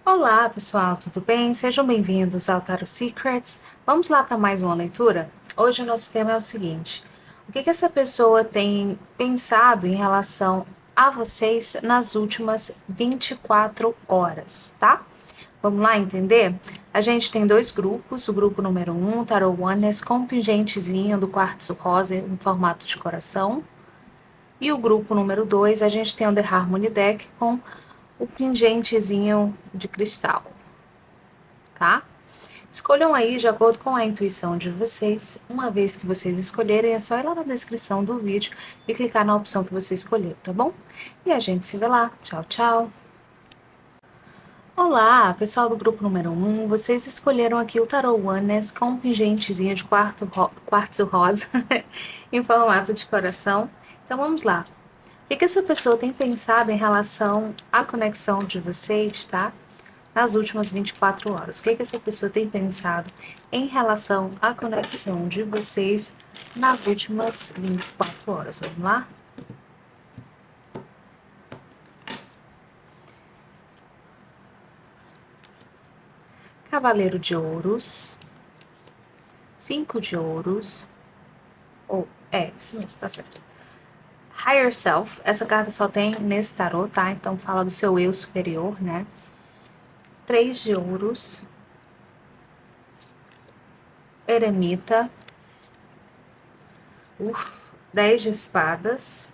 Olá, pessoal, tudo bem? Sejam bem-vindos ao Tarot Secrets. Vamos lá para mais uma leitura? Hoje o nosso tema é o seguinte: o que essa pessoa tem pensado em relação a vocês nas últimas 24 horas, tá? Vamos lá entender? A gente tem dois grupos, o grupo número 1, Tarot Oneness, com um pingentezinho do quartzo rosa em formato de coração. E o grupo número 2, a gente tem o The Harmony Deck com o pingentezinho de cristal, tá? Escolham aí de acordo com a intuição de vocês. Uma vez que vocês escolherem, é só ir lá na descrição do vídeo e clicar na opção que você escolheu, tá bom? E a gente se vê lá. Tchau, tchau! Olá, pessoal do grupo número 1, vocês escolheram aqui o Tarot Oneness com um pingentezinho de quartzo rosa em formato de coração. Então vamos lá. O que essa pessoa tem pensado em relação à conexão de vocês, tá? Nas últimas 24 horas. O que essa pessoa tem pensado em relação à conexão de vocês nas últimas 24 horas? Vamos lá? Cavaleiro de Ouros, 5 de Ouros, isso mesmo, tá certo. Higher Self, essa carta só tem nesse tarô, tá? Então fala do seu eu superior, né? 3 de Ouros, Eremita, 10 de Espadas,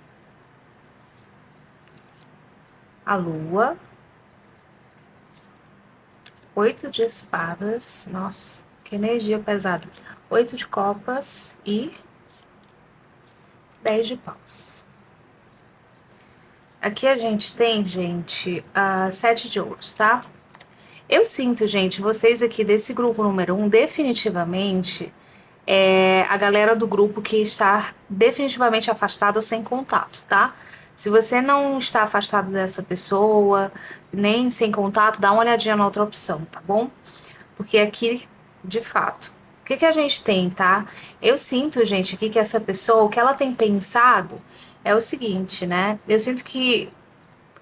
a Lua, 8 de Espadas, nossa, que energia pesada. 8 de Copas e 10 de Paus. Aqui a gente tem, gente, 7 de Ouros, tá? Eu sinto, gente, vocês aqui desse grupo número 1, definitivamente, a galera do grupo que está definitivamente afastado ou sem contato, tá? Se você não está afastado dessa pessoa, nem sem contato, dá uma olhadinha na outra opção, tá bom? Porque aqui, de fato, o que a gente tem, tá? Eu sinto, gente, aqui que essa pessoa, o que ela tem pensado é o seguinte, né? Eu sinto que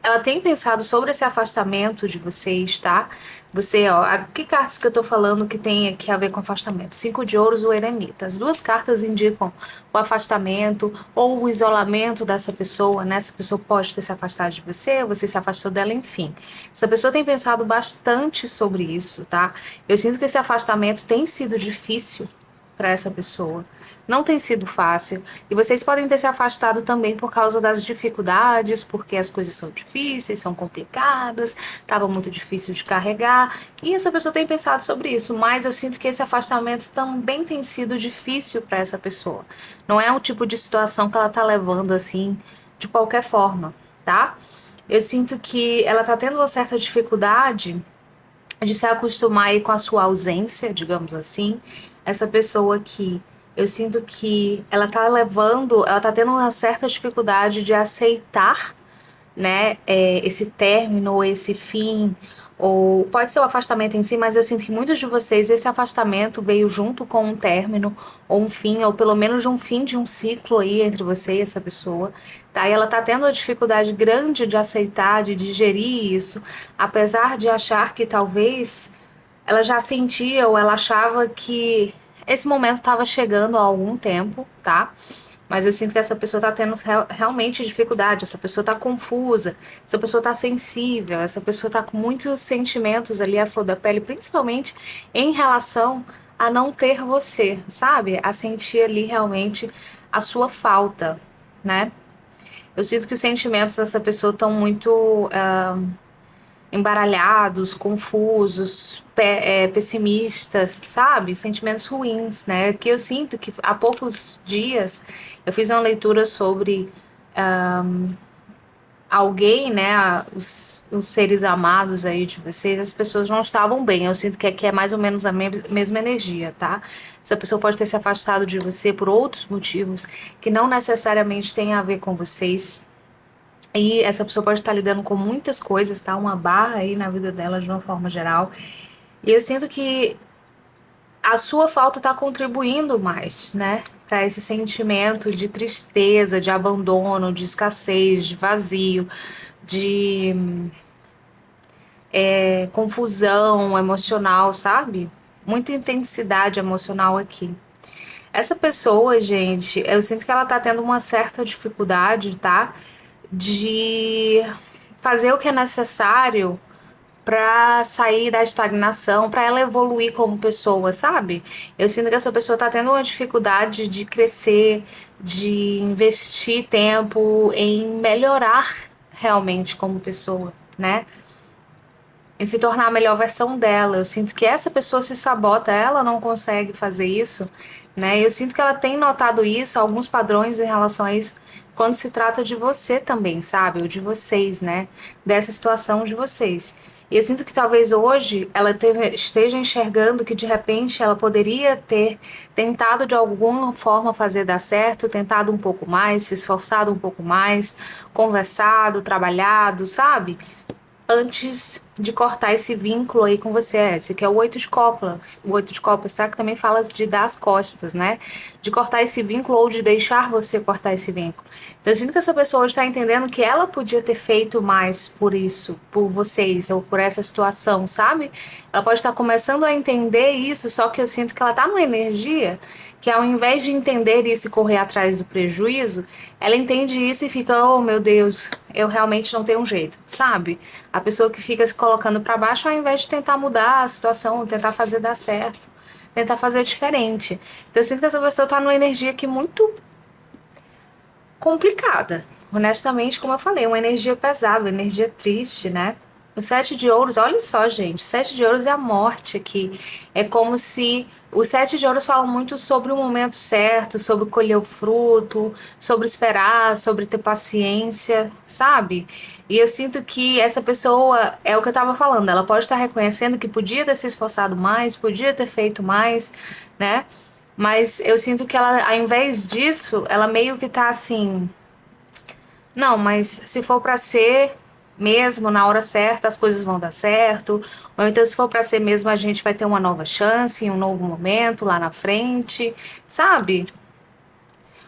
ela tem pensado sobre esse afastamento de vocês, tá? Você, ó, que cartas que eu tô falando que tem aqui a ver com afastamento? 5 de ouros, o eremita. As duas cartas indicam o afastamento ou o isolamento dessa pessoa, né? Essa pessoa pode ter se afastado de você, ou você se afastou dela, enfim. Essa pessoa tem pensado bastante sobre isso, tá? Eu sinto que esse afastamento tem sido difícil para essa pessoa. Não tem sido fácil. E vocês podem ter se afastado também por causa das dificuldades, porque as coisas são difíceis, são complicadas, estava muito difícil de carregar. E essa pessoa tem pensado sobre isso, mas eu sinto que esse afastamento também tem sido difícil para essa pessoa. Não é um tipo de situação que ela tá levando assim de qualquer forma, tá? Eu sinto que ela tá tendo uma certa dificuldade de se acostumar aí com a sua ausência, digamos assim. Essa pessoa que eu sinto que ela tá tendo uma certa dificuldade de aceitar, né, esse término, ou esse fim, ou pode ser o afastamento em si, mas eu sinto que muitos de vocês, esse afastamento veio junto com um término, ou um fim, ou pelo menos um fim de um ciclo aí entre você e essa pessoa, tá? E ela tá tendo uma dificuldade grande de aceitar, de digerir isso, apesar de achar que talvez ela já sentia ou ela achava que esse momento estava chegando há algum tempo, tá? Mas eu sinto que essa pessoa está tendo realmente dificuldade, essa pessoa está confusa, essa pessoa está sensível, essa pessoa está com muitos sentimentos ali à flor da pele, principalmente em relação a não ter você, sabe? A sentir ali realmente a sua falta, né? Eu sinto que os sentimentos dessa pessoa estão muito embaralhados, confusos, pessimistas, sabe? Sentimentos ruins, né? Que eu sinto que há poucos dias eu fiz uma leitura sobre alguém, né? Os seres amados aí de vocês, as pessoas não estavam bem. Eu sinto que aqui é mais ou menos a mesma energia, tá? Essa pessoa pode ter se afastado de você por outros motivos que não necessariamente têm a ver com vocês. E essa pessoa pode estar lidando com muitas coisas, tá? Uma barra aí na vida dela de uma forma geral. E eu sinto que a sua falta está contribuindo mais, né? Para esse sentimento de tristeza, de abandono, de escassez, de vazio, de confusão emocional, sabe? Muita intensidade emocional aqui. Essa pessoa, gente, eu sinto que ela tá tendo uma certa dificuldade, tá? De fazer o que é necessário para sair da estagnação, para ela evoluir como pessoa, sabe? Eu sinto que essa pessoa tá tendo uma dificuldade de crescer, de investir tempo em melhorar realmente como pessoa, né? Em se tornar a melhor versão dela. Eu sinto que essa pessoa se sabota, ela não consegue fazer isso, né? Eu sinto que ela tem notado isso, alguns padrões em relação a isso, quando se trata de você também, sabe? Ou de vocês, né? Dessa situação de vocês. E eu sinto que talvez hoje ela esteja enxergando que de repente ela poderia ter tentado de alguma forma fazer dar certo, tentado um pouco mais, se esforçado um pouco mais, conversado, trabalhado, sabe? Antes de cortar esse vínculo aí com você. Esse que é o oito de copas, tá? Que também fala de dar as costas, né? De cortar esse vínculo ou de deixar você cortar esse vínculo. Então, eu sinto que essa pessoa hoje está entendendo que ela podia ter feito mais por isso, por vocês, ou por essa situação, sabe? Ela pode estar começando a entender isso, só que eu sinto que ela tá numa energia que ao invés de entender isso e correr atrás do prejuízo, ela entende isso e fica, oh meu Deus, eu realmente não tenho um jeito, sabe? A pessoa que fica se colocando para baixo ao invés de tentar mudar a situação, tentar fazer dar certo, tentar fazer diferente. Então eu sinto que essa pessoa tá numa energia aqui muito complicada. Honestamente, como eu falei, uma energia pesada, uma energia triste, né? O sete de ouros, olha só, gente, o sete de ouros é a morte aqui. É como se os sete de ouros falam muito sobre o momento certo, sobre colher o fruto, sobre esperar, sobre ter paciência, sabe? E eu sinto que essa pessoa, é o que eu tava falando, ela pode estar reconhecendo que podia ter se esforçado mais, podia ter feito mais, né? Mas eu sinto que ela, ao invés disso, ela meio que tá assim, não, mas se for pra ser mesmo na hora certa, as coisas vão dar certo. Ou então se for pra ser mesmo, a gente vai ter uma nova chance, um novo momento lá na frente, sabe?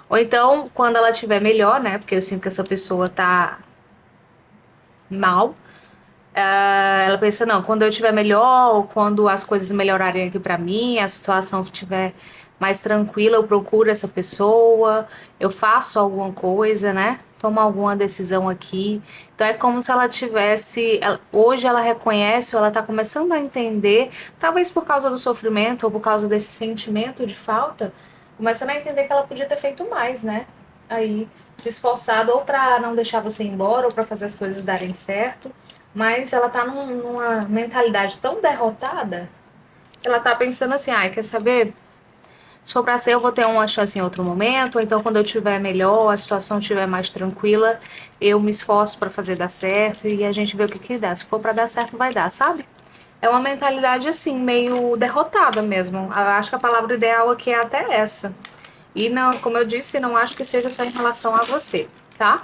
Ou então, quando ela estiver melhor, né? Porque eu sinto que essa pessoa tá mal. Ela pensa, não, quando eu estiver melhor, ou quando as coisas melhorarem aqui pra mim, a situação estiver mais tranquila, eu procuro essa pessoa, eu faço alguma coisa, né? Tomo alguma decisão aqui. Então é como se ela tivesse. Hoje ela reconhece, ou ela tá começando a entender, talvez por causa do sofrimento, ou por causa desse sentimento de falta, começando a entender que ela podia ter feito mais, né? Aí, se esforçado ou pra não deixar você ir embora, ou pra fazer as coisas darem certo, mas ela tá numa mentalidade tão derrotada que ela tá pensando assim, ai, quer saber? Se for pra ser, eu vou ter uma chance em outro momento, ou então quando eu tiver melhor, a situação estiver mais tranquila, eu me esforço pra fazer dar certo e a gente vê o que que dá. Se for pra dar certo, vai dar, sabe? É uma mentalidade assim, meio derrotada mesmo. Eu acho que a palavra ideal aqui é até essa. E não, como eu disse, não acho que seja só em relação a você, tá?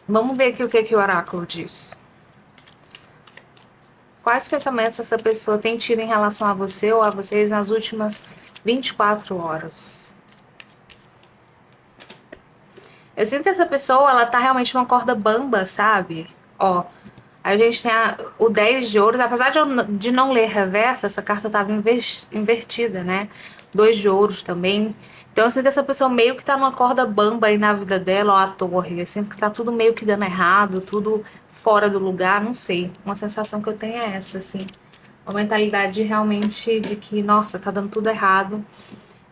Vamos ver aqui o que que o oráculo diz. Quais pensamentos essa pessoa tem tido em relação a você ou a vocês nas últimas 24 horas? Eu sinto que essa pessoa, ela tá realmente numa corda bamba, sabe? Ó, a gente tem o 10 de ouros, apesar de não ler reverso, essa carta tava invertida, né? 2 de ouros também. Então eu sinto que essa pessoa meio que tá numa corda bamba aí na vida dela, ó, a torre. Eu sinto que tá tudo meio que dando errado, tudo fora do lugar, não sei. Uma sensação que eu tenho é essa, assim. Uma mentalidade realmente de que, nossa, tá dando tudo errado.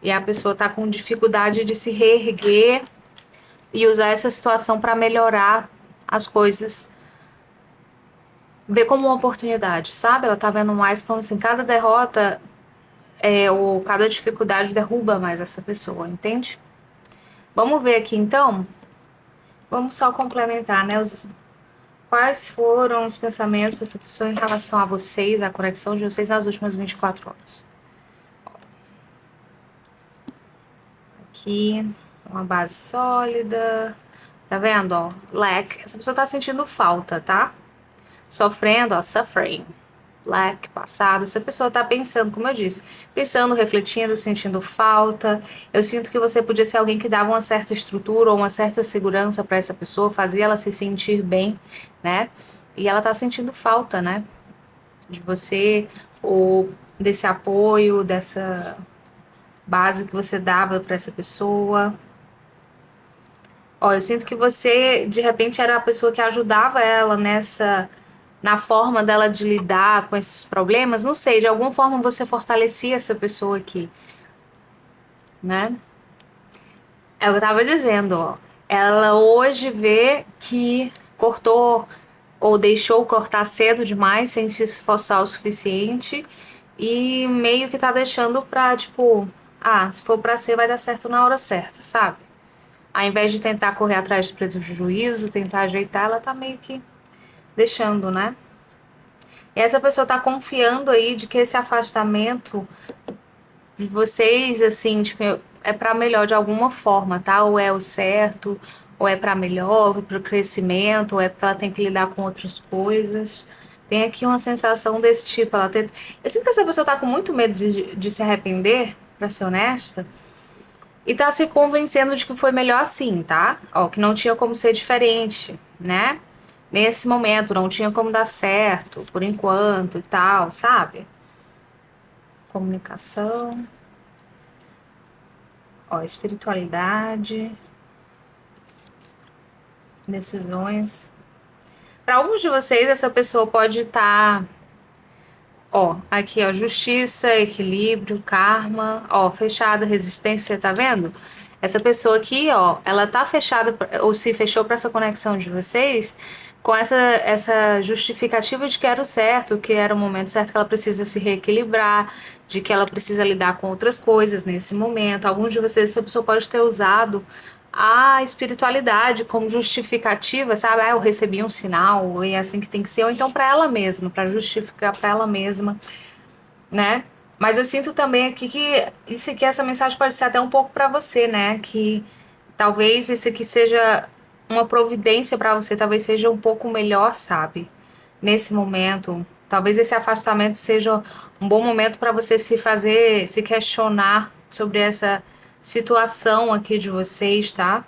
E a pessoa tá com dificuldade de se reerguer e usar essa situação para melhorar as coisas. Ver como uma oportunidade, sabe? Ela tá vendo mais como assim, cada derrota ou cada dificuldade derruba mais essa pessoa, entende? Vamos ver aqui então. Vamos só complementar, né? Quais foram os pensamentos dessa pessoa em relação a vocês, a conexão de vocês nas últimas 24 horas? Aqui, uma base sólida. Tá vendo, ó? Lack. Essa pessoa tá sentindo falta, tá? Sofrendo, ó, suffering. Lack, passado. Essa pessoa tá pensando, como eu disse, pensando, refletindo, sentindo falta. Eu sinto que você podia ser alguém que dava uma certa estrutura ou uma certa segurança para essa pessoa, fazia ela se sentir bem, né? E ela tá sentindo falta, né? De você, ou desse apoio, dessa base que você dava para essa pessoa. Ó, eu sinto que você, de repente, era a pessoa que ajudava ela na forma dela de lidar com esses problemas. Não sei, de alguma forma você fortalecia essa pessoa aqui, né? É o que eu tava dizendo, ó. Ela hoje vê que cortou ou deixou cortar cedo demais, sem se esforçar o suficiente, e meio que tá deixando pra, tipo, se for pra ser, vai dar certo na hora certa, sabe? Ao invés de tentar correr atrás do prejuízo, tentar ajeitar, ela tá meio que deixando, né? E essa pessoa tá confiando aí de que esse afastamento de vocês, assim, tipo, é pra melhor de alguma forma, tá? Ou é o certo, ou é pra melhor, ou pro crescimento, ou é porque ela tem que lidar com outras coisas. Tem aqui uma sensação desse tipo. Eu sinto que essa pessoa tá com muito medo de se arrepender, pra ser honesta, e tá se convencendo de que foi melhor assim, tá? Ó, que não tinha como ser diferente, né? Nesse momento, não tinha como dar certo, por enquanto e tal, sabe? Comunicação, ó, espiritualidade, decisões. Para alguns de vocês, essa pessoa pode estar, ó, aqui, ó, justiça, equilíbrio, karma, ó, fechada, resistência, tá vendo? Essa pessoa aqui, ó, ela tá fechada ou se fechou para essa conexão de vocês com essa justificativa de que era o certo, que era o momento certo, que ela precisa se reequilibrar, de que ela precisa lidar com outras coisas nesse momento. Alguns de vocês, essa pessoa pode ter usado a espiritualidade como justificativa, sabe? Eu recebi um sinal e é assim que tem que ser, ou então para ela mesma, para justificar para ela mesma, né? Mas eu sinto também aqui que isso aqui, essa mensagem pode ser até um pouco para você, né? Que talvez isso aqui seja uma providência para você, talvez seja um pouco melhor, sabe? Nesse momento, talvez esse afastamento seja um bom momento para você se questionar sobre essa situação aqui de vocês, tá?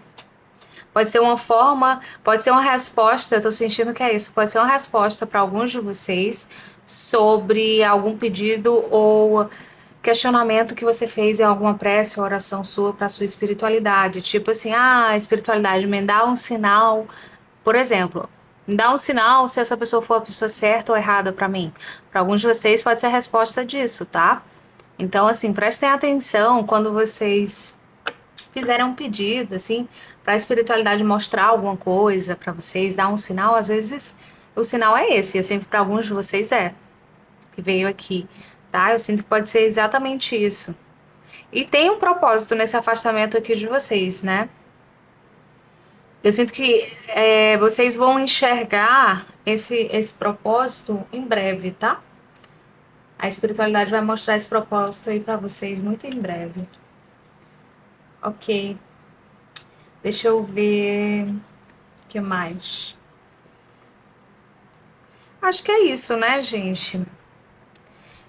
Pode ser uma forma, pode ser uma resposta, eu tô sentindo que é isso, pode ser uma resposta para alguns de vocês sobre algum pedido ou questionamento que você fez em alguma prece ou oração sua para sua espiritualidade. Tipo assim, espiritualidade, me dá um sinal, por exemplo, me dá um sinal se essa pessoa for a pessoa certa ou errada para mim. Para alguns de vocês pode ser a resposta disso, tá? Então, assim, prestem atenção quando vocês fizerem um pedido, assim, para a espiritualidade mostrar alguma coisa para vocês, dar um sinal, às vezes o sinal é esse. Eu sinto para alguns de vocês que veio aqui, tá? Eu sinto que pode ser exatamente isso. E tem um propósito nesse afastamento aqui de vocês, né? Eu sinto que vocês vão enxergar esse propósito em breve, tá? A espiritualidade vai mostrar esse propósito aí para vocês muito em breve. Ok. Deixa eu ver o que mais. Acho que é isso, né, gente?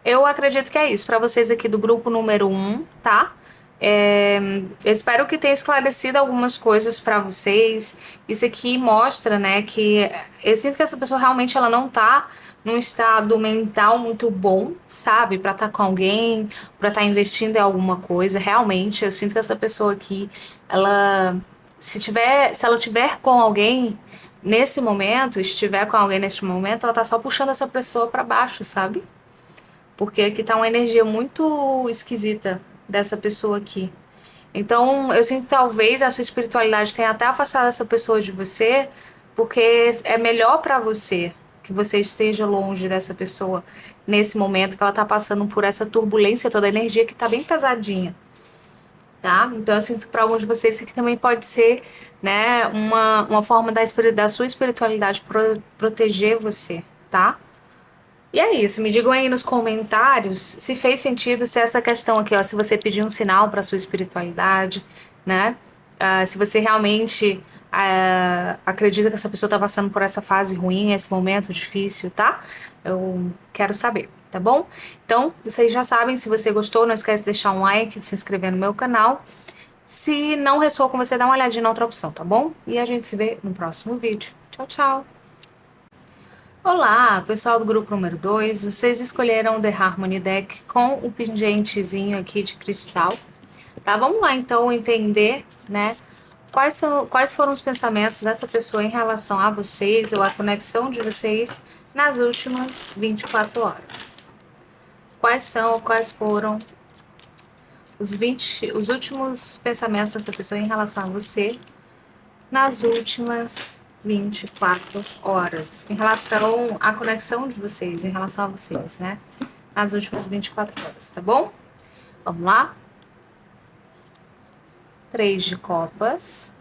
Eu acredito que é isso. Para vocês aqui do grupo número 1, tá? Eu espero que tenha esclarecido algumas coisas para vocês. Isso aqui mostra, né, que eu sinto que essa pessoa realmente ela não tá num estado mental muito bom, sabe? Para estar com alguém, para estar investindo em alguma coisa. Realmente, eu sinto que essa pessoa aqui, ela se ela tiver com alguém nesse momento, estiver com alguém neste momento, ela tá só puxando essa pessoa para baixo, sabe? Porque aqui tá uma energia muito esquisita dessa pessoa aqui. Então, eu sinto que talvez a sua espiritualidade tenha até afastado essa pessoa de você, porque é melhor para você que você esteja longe dessa pessoa nesse momento que ela tá passando por essa turbulência, toda a energia que tá bem pesadinha, tá? Então, eu sinto que para alguns de vocês isso aqui também pode ser, né, uma forma da sua espiritualidade proteger você, tá? E é isso, me digam aí nos comentários se fez sentido, se essa questão aqui, ó, se você pedir um sinal para sua espiritualidade, né? Se você realmente acredita que essa pessoa está passando por essa fase ruim, esse momento difícil, tá? Eu quero saber, tá bom? Então, vocês já sabem, se você gostou, não esquece de deixar um like, de se inscrever no meu canal. Se não ressoou com você, dá uma olhadinha na outra opção, tá bom? E a gente se vê no próximo vídeo. Tchau, tchau! Olá, pessoal do grupo número 2. Vocês escolheram o The Harmony Deck com o pingentezinho aqui de cristal. Tá, vamos lá então entender, né, quais foram os pensamentos dessa pessoa em relação a vocês ou a conexão de vocês nas últimas 24 horas. Quais foram os últimos pensamentos dessa pessoa em relação a você nas últimas 24 horas, em relação à conexão de vocês, em relação a vocês, né? Nas últimas 24 horas, tá bom? Vamos lá? 3 de copas,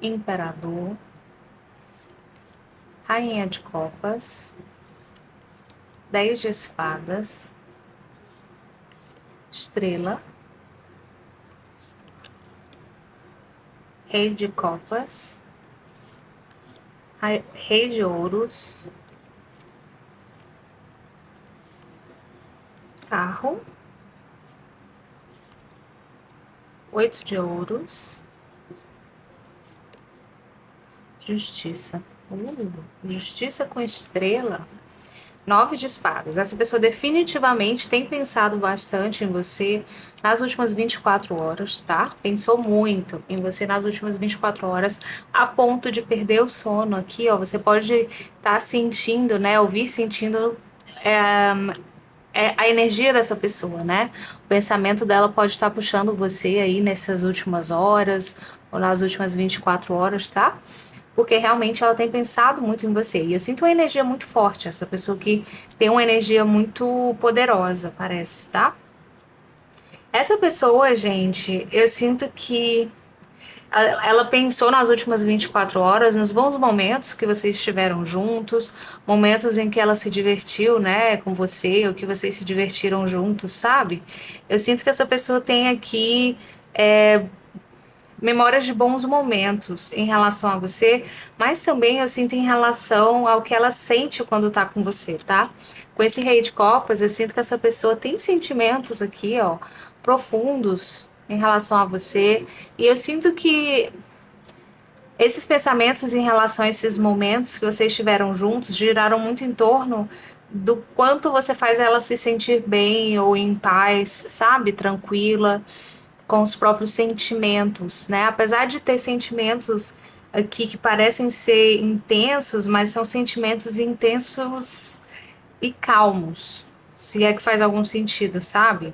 imperador, rainha de copas, 10 de espadas, estrela, rei de copas, rei de ouros, carro, 8 de ouros, justiça. Justiça com estrela, 9 de espadas. Essa pessoa definitivamente tem pensado bastante em você nas últimas 24 horas, tá? Pensou muito em você nas últimas 24 horas, a ponto de perder o sono aqui, ó. Você pode estar sentindo, né? Ouvir sentindo a energia dessa pessoa, né? O pensamento dela pode estar puxando você aí nessas últimas horas ou nas últimas 24 horas, tá? Porque realmente ela tem pensado muito em você. E eu sinto uma energia muito forte, essa pessoa que tem uma energia muito poderosa, parece, tá? Essa pessoa, gente, eu sinto que ela pensou nas últimas 24 horas, nos bons momentos que vocês estiveram juntos, momentos em que ela se divertiu, né, com você, ou que vocês se divertiram juntos, sabe? Eu sinto que essa pessoa tem aqui memórias de bons momentos em relação a você, mas também eu sinto em relação ao que ela sente quando tá com você, tá? Com esse rei de copas, eu sinto que essa pessoa tem sentimentos aqui, ó, profundos em relação a você, e eu sinto que esses pensamentos em relação a esses momentos que vocês tiveram juntos giraram muito em torno do quanto você faz ela se sentir bem ou em paz, sabe? Tranquila com os próprios sentimentos, né? Apesar de ter sentimentos aqui que parecem ser intensos, mas são sentimentos intensos e calmos, se é que faz algum sentido, sabe?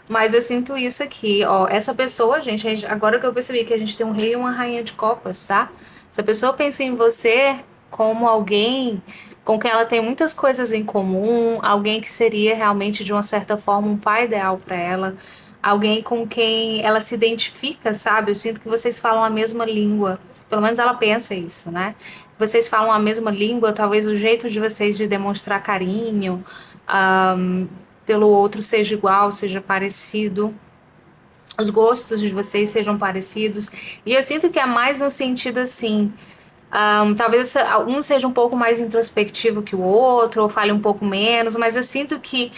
Mas eu sinto isso aqui, ó. Essa pessoa, gente, agora que eu percebi que a gente tem um rei e uma rainha de copas, tá? Essa pessoa pensa em você como alguém com quem ela tem muitas coisas em comum, alguém que seria realmente, de uma certa forma, um pai ideal para ela, alguém com quem ela se identifica, sabe? Eu sinto que vocês falam a mesma língua. Pelo menos ela pensa isso, né? Vocês falam a mesma língua, talvez o jeito de vocês de demonstrar carinho, pelo outro seja igual, seja parecido, os gostos de vocês sejam parecidos. E eu sinto que é mais no sentido assim. Talvez um seja um pouco mais introspectivo que o outro, ou fale um pouco menos, mas eu sinto que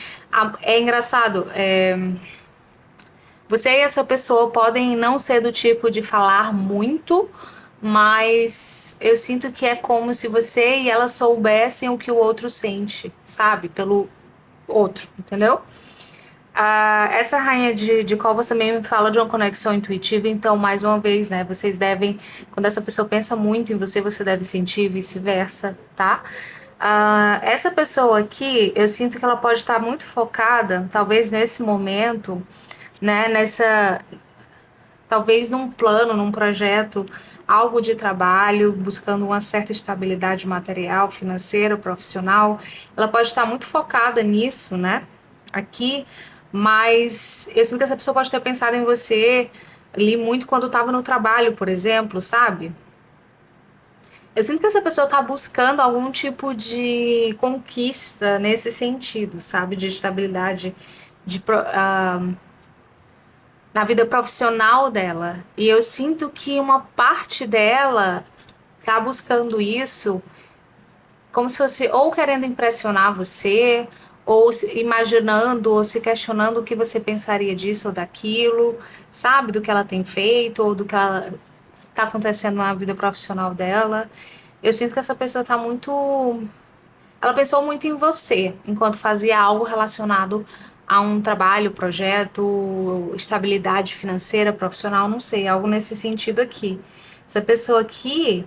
é engraçado. Você e essa pessoa podem não ser do tipo de falar muito, mas eu sinto que é como se você e ela soubessem o que o outro sente, sabe? Pelo outro, entendeu? Essa rainha de copas também me fala de uma conexão intuitiva, então, mais uma vez, né, vocês devem, quando essa pessoa pensa muito em você, você deve sentir vice-versa, tá? Essa pessoa aqui, eu sinto que ela pode estar muito focada, talvez nesse momento, né, talvez num plano, num projeto, algo de trabalho, buscando uma certa estabilidade material, financeira, profissional. Ela pode estar muito focada nisso, né? Aqui, mas eu sinto que essa pessoa pode ter pensado em você ali muito quando estava no trabalho, por exemplo, sabe? Eu sinto que essa pessoa está buscando algum tipo de conquista nesse sentido, sabe? De estabilidade, na vida profissional dela. E eu sinto que uma parte dela tá buscando isso como se fosse ou querendo impressionar você, ou imaginando ou se questionando o que você pensaria disso ou daquilo, sabe? Do que ela tem feito ou do que ela tá acontecendo na vida profissional dela. Eu sinto que essa pessoa tá muito. Ela pensou muito em você enquanto fazia algo relacionado a um trabalho, projeto, estabilidade financeira, profissional, não sei, algo nesse sentido aqui. Essa pessoa aqui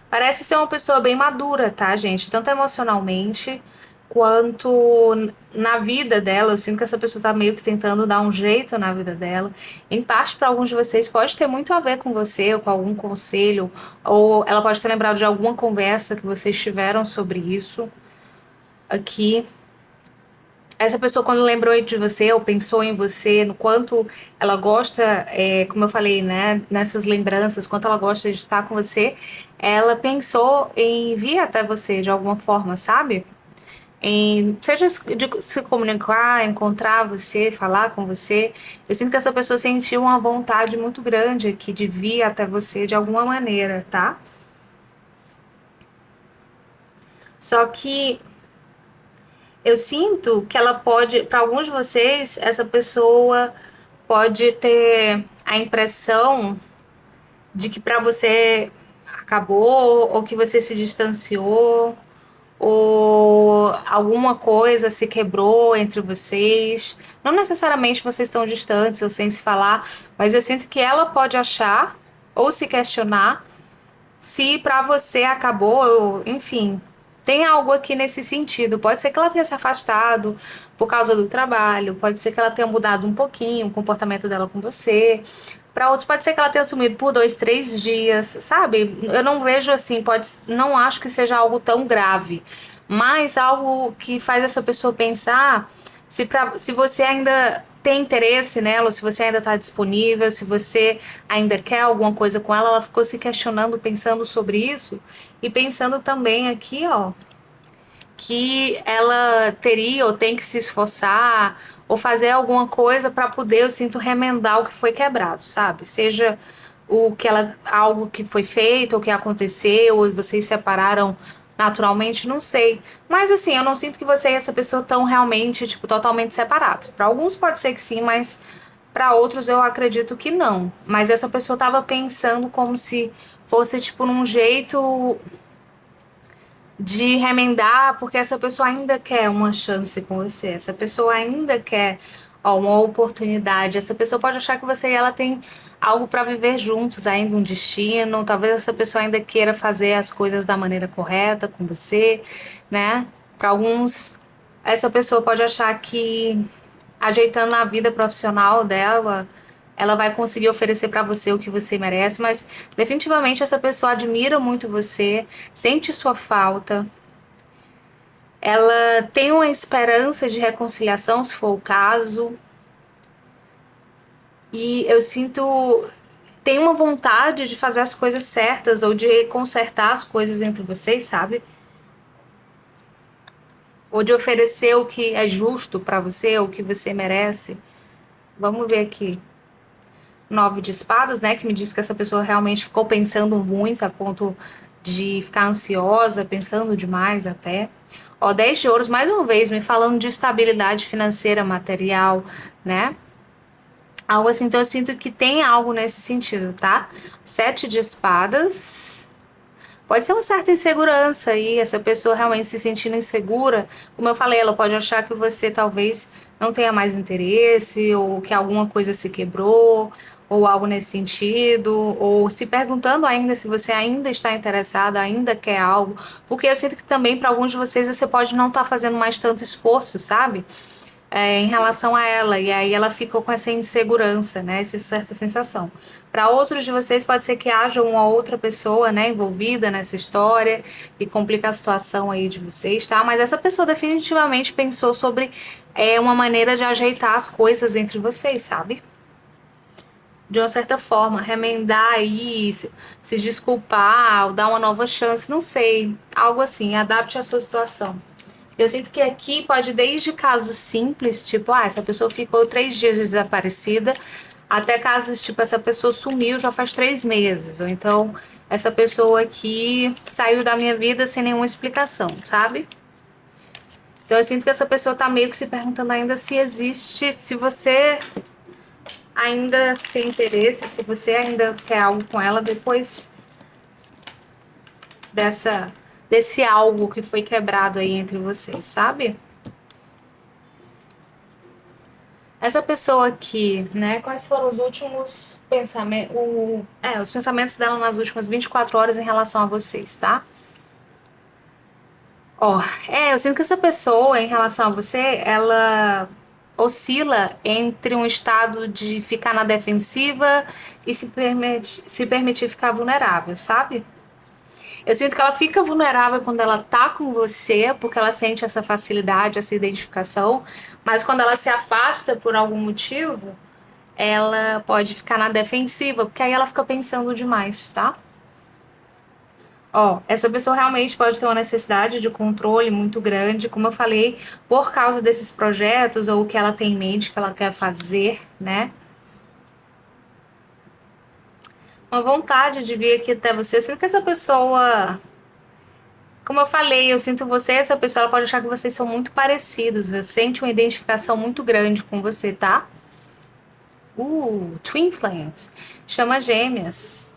parece ser uma pessoa bem madura, tá, gente? Tanto emocionalmente quanto na vida dela. Eu sinto que essa pessoa tá meio que tentando dar um jeito na vida dela. Em parte, para alguns de vocês, pode ter muito a ver com você, ou com algum conselho, ou ela pode ter lembrado de alguma conversa que vocês tiveram sobre isso aqui. Essa pessoa, quando lembrou de você ou pensou em você, no quanto ela gosta, como eu falei, né, nessas lembranças, quanto ela gosta de estar com você, ela pensou em vir até você de alguma forma, sabe? Em, seja de se comunicar, encontrar você, falar com você. Eu sinto que essa pessoa sentiu uma vontade muito grande aqui de vir até você de alguma maneira, tá? Só que eu sinto que ela pode, para alguns de vocês, essa pessoa pode ter a impressão de que para você acabou, ou que você se distanciou, ou alguma coisa se quebrou entre vocês. Não necessariamente vocês estão distantes ou sem se falar, mas eu sinto que ela pode achar ou se questionar se para você acabou, enfim, tem algo aqui nesse sentido. Pode ser que ela tenha se afastado por causa do trabalho, pode ser que ela tenha mudado um pouquinho o comportamento dela com você. Para outros, pode ser que ela tenha sumido por 2, 3 dias, sabe? Eu não vejo assim, não acho que seja algo tão grave, mas algo que faz essa pessoa pensar se você ainda tem interesse nela, ou se você ainda está disponível, se você ainda quer alguma coisa com ela. Ela ficou se questionando, pensando sobre isso e pensando também aqui, ó, que ela teria ou tem que se esforçar ou fazer alguma coisa para poder, eu sinto, remendar o que foi quebrado, sabe? Seja o que ela, algo que foi feito ou que aconteceu, ou vocês separaram naturalmente, não sei. Mas assim, eu não sinto que você e essa pessoa estão realmente, tipo, totalmente separados. Para alguns pode ser que sim, mas para outros eu acredito que não. Mas essa pessoa estava pensando como se fosse, tipo, num jeito de remendar, porque essa pessoa ainda quer uma chance com você, essa pessoa ainda quer, ó, uma oportunidade. Essa pessoa pode achar que você e ela tem algo para viver juntos, ainda um destino. Talvez essa pessoa ainda queira fazer as coisas da maneira correta com você, né? Para alguns, essa pessoa pode achar que ajeitando a vida profissional dela, ela vai conseguir oferecer para você o que você merece, mas definitivamente essa pessoa admira muito você, sente sua falta, ela tem uma esperança de reconciliação, se for o caso, e eu sinto tem uma vontade de fazer as coisas certas ou de consertar as coisas entre vocês, sabe? Ou de oferecer o que é justo para você, o que você merece. Vamos ver aqui. 9 de espadas, né? Que me diz que essa pessoa realmente ficou pensando muito a ponto de ficar ansiosa, pensando demais até. Ó, 10 de ouros, mais uma vez, me falando de estabilidade financeira, material, né? Algo assim, então eu sinto que tem algo nesse sentido, tá? 7 de espadas. Pode ser uma certa insegurança aí, essa pessoa realmente se sentindo insegura. Como eu falei, ela pode achar que você talvez não tenha mais interesse, ou que alguma coisa se quebrou, ou algo nesse sentido, ou se perguntando ainda se você ainda está interessada, ainda quer algo. Porque eu sinto que também para alguns de vocês você pode não estar fazendo mais tanto esforço, sabe? Em relação a ela, e aí ela ficou com essa insegurança, né, essa certa sensação. Para outros de vocês pode ser que haja uma outra pessoa, né, envolvida nessa história e complica a situação aí de vocês, tá? Mas essa pessoa definitivamente pensou sobre uma maneira de ajeitar as coisas entre vocês, sabe? De uma certa forma, remendar aí, se desculpar, ou dar uma nova chance, não sei, algo assim, adapte a sua situação. Eu sinto que aqui pode desde casos simples, tipo, essa pessoa ficou 3 dias desaparecida, até casos tipo, essa pessoa sumiu já faz 3 meses, ou então essa pessoa aqui saiu da minha vida sem nenhuma explicação, sabe? Então eu sinto que essa pessoa tá meio que se perguntando ainda se existe, se você ainda tem interesse, se você ainda quer algo com ela, depois desse algo que foi quebrado aí entre vocês, sabe? Essa pessoa aqui, né? Quais foram os últimos pensamentos, os pensamentos dela nas últimas 24 horas em relação a vocês, tá? Ó, eu sinto que essa pessoa, em relação a você, ela oscila entre um estado de ficar na defensiva e se permitir ficar vulnerável, sabe? Eu sinto que ela fica vulnerável quando ela tá com você, porque ela sente essa facilidade, essa identificação, mas quando ela se afasta por algum motivo, ela pode ficar na defensiva, porque aí ela fica pensando demais, tá? Ó, essa pessoa realmente pode ter uma necessidade de controle muito grande, como eu falei, por causa desses projetos ou o que ela tem em mente que ela quer fazer, né? Uma vontade de vir aqui até você. Eu sinto que essa pessoa, como eu falei, eu sinto você, essa pessoa ela pode achar que vocês são muito parecidos, você sente uma identificação muito grande com você, tá? Twin Flames, chama gêmeas.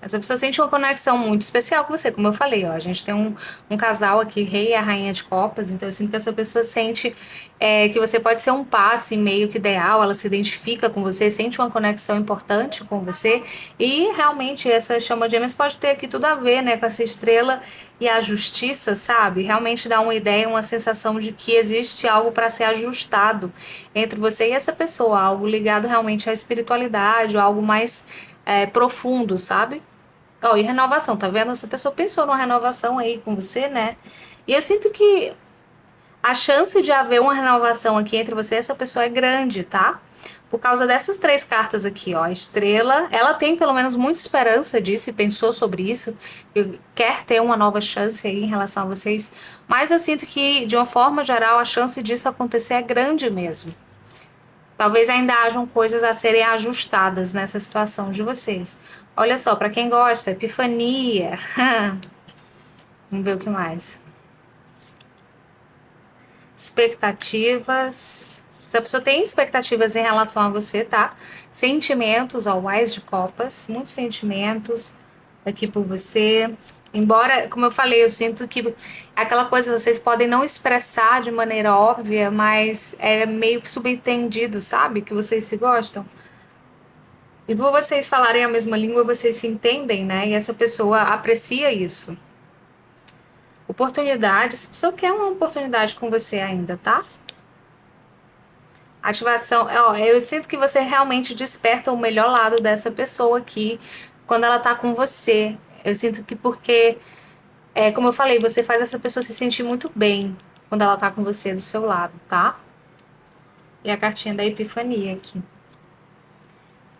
Essa pessoa sente uma conexão muito especial com você, como eu falei, ó. A gente tem um casal aqui, rei e a rainha de copas, então eu sinto que essa pessoa sente que você pode ser um passe meio que ideal, ela se identifica com você, sente uma conexão importante com você, e realmente essa chama de gêmeas pode ter aqui tudo a ver, né, com essa estrela e a justiça, sabe? Realmente dá uma ideia, uma sensação de que existe algo para ser ajustado entre você e essa pessoa, algo ligado realmente à espiritualidade, ou algo mais profundo, sabe? Ó, e renovação, tá vendo? Essa pessoa pensou numa renovação aí com você, né? E eu sinto que a chance de haver uma renovação aqui entre você e essa pessoa é grande, tá? Por causa dessas três cartas aqui, ó. A estrela, ela tem pelo menos muita esperança disso e pensou sobre isso, e quer ter uma nova chance aí em relação a vocês. Mas eu sinto que, de uma forma geral, a chance disso acontecer é grande mesmo. Talvez ainda hajam coisas a serem ajustadas nessa situação de vocês. Olha só, para quem gosta, epifania. Vamos ver o que mais. Expectativas. Se a pessoa tem expectativas em relação a você, tá? Sentimentos, ó, o Ás de Copas, muitos sentimentos aqui por você. Embora, como eu falei, eu sinto que aquela coisa vocês podem não expressar de maneira óbvia, mas é meio que subentendido, sabe? Que vocês se gostam. E por vocês falarem a mesma língua, vocês se entendem, né? E essa pessoa aprecia isso. Oportunidade, essa pessoa quer uma oportunidade com você ainda, tá? Ativação, ó, eu sinto que você realmente desperta o melhor lado dessa pessoa aqui quando ela tá com você. Eu sinto que porque, como eu falei, você faz essa pessoa se sentir muito bem quando ela tá com você do seu lado, tá? E a cartinha da Epifania aqui.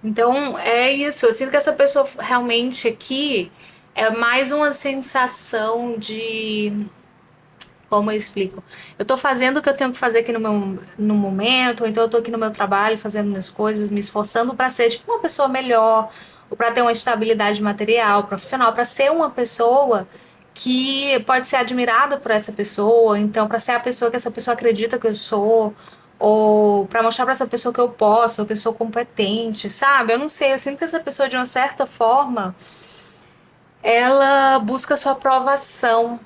Então, é isso. Eu sinto que essa pessoa realmente aqui é mais uma sensação de. Como eu explico? Eu tô fazendo o que eu tenho que fazer aqui no momento, ou então eu tô aqui no meu trabalho, fazendo minhas coisas, me esforçando para ser tipo uma pessoa melhor, ou para ter uma estabilidade material, profissional, para ser uma pessoa que pode ser admirada por essa pessoa, então para ser a pessoa que essa pessoa acredita que eu sou, ou para mostrar para essa pessoa que eu posso, uma pessoa competente, sabe? Eu não sei, eu sinto que essa pessoa de uma certa forma ela busca sua aprovação,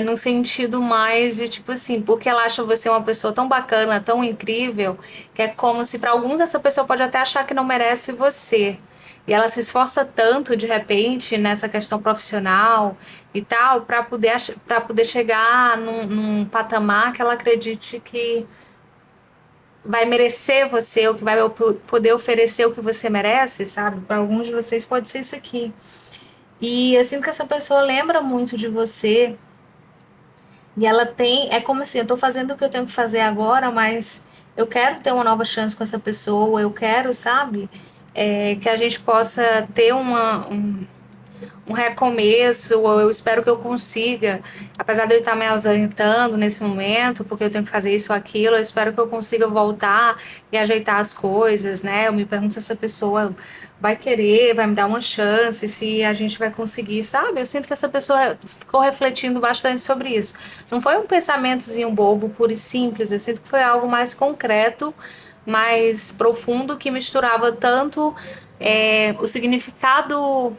no sentido mais de tipo assim, porque ela acha você uma pessoa tão bacana, tão incrível, que é como se para alguns essa pessoa pode até achar que não merece você. E ela se esforça tanto de repente nessa questão profissional e tal, para poder chegar num patamar que ela acredite que vai merecer você, ou que vai poder oferecer o que você merece, sabe? Para alguns de vocês pode ser isso aqui. E eu sinto que essa pessoa lembra muito de você. E ela tem. É como assim, eu tô fazendo o que eu tenho que fazer agora, mas eu quero ter uma nova chance com essa pessoa. Eu quero, sabe? Que a gente possa ter um recomeço, ou eu espero que eu consiga, apesar de eu estar me ausentando nesse momento, porque eu tenho que fazer isso ou aquilo, eu espero que eu consiga voltar e ajeitar as coisas, né? Eu me pergunto se essa pessoa vai querer, vai me dar uma chance, se a gente vai conseguir, sabe? Eu sinto que essa pessoa ficou refletindo bastante sobre isso. Não foi um pensamentozinho bobo, puro e simples, eu sinto que foi algo mais concreto, mais profundo, que misturava tanto o significado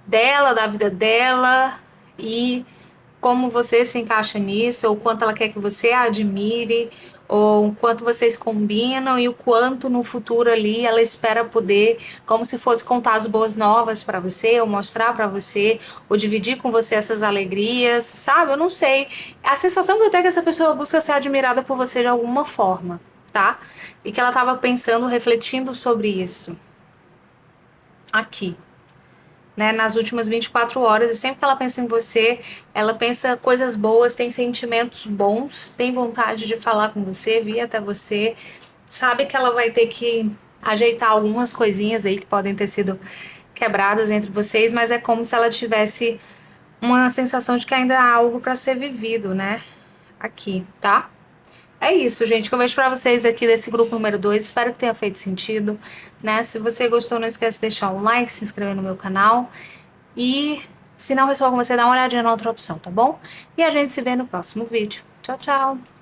dela, da vida dela e como você se encaixa nisso, ou o quanto ela quer que você a admire, ou o quanto vocês combinam e o quanto no futuro ali ela espera poder, como se fosse contar as boas novas para você, ou mostrar para você, ou dividir com você essas alegrias, sabe? Eu não sei. A sensação que eu tenho é que essa pessoa busca ser admirada por você de alguma forma, tá? E que ela estava pensando, refletindo sobre isso aqui, né, nas últimas 24 horas, e sempre que ela pensa em você, ela pensa coisas boas, tem sentimentos bons, tem vontade de falar com você, vir até você, sabe que ela vai ter que ajeitar algumas coisinhas aí que podem ter sido quebradas entre vocês, mas é como se ela tivesse uma sensação de que ainda há algo para ser vivido, né? Aqui, tá? É isso, gente, que eu vejo pra vocês aqui desse grupo número 2. Espero que tenha feito sentido, né? Se você gostou, não esquece de deixar um like, se inscrever no meu canal. E se não ressoar com você, dá uma olhadinha na outra opção, tá bom? E a gente se vê no próximo vídeo. Tchau, tchau!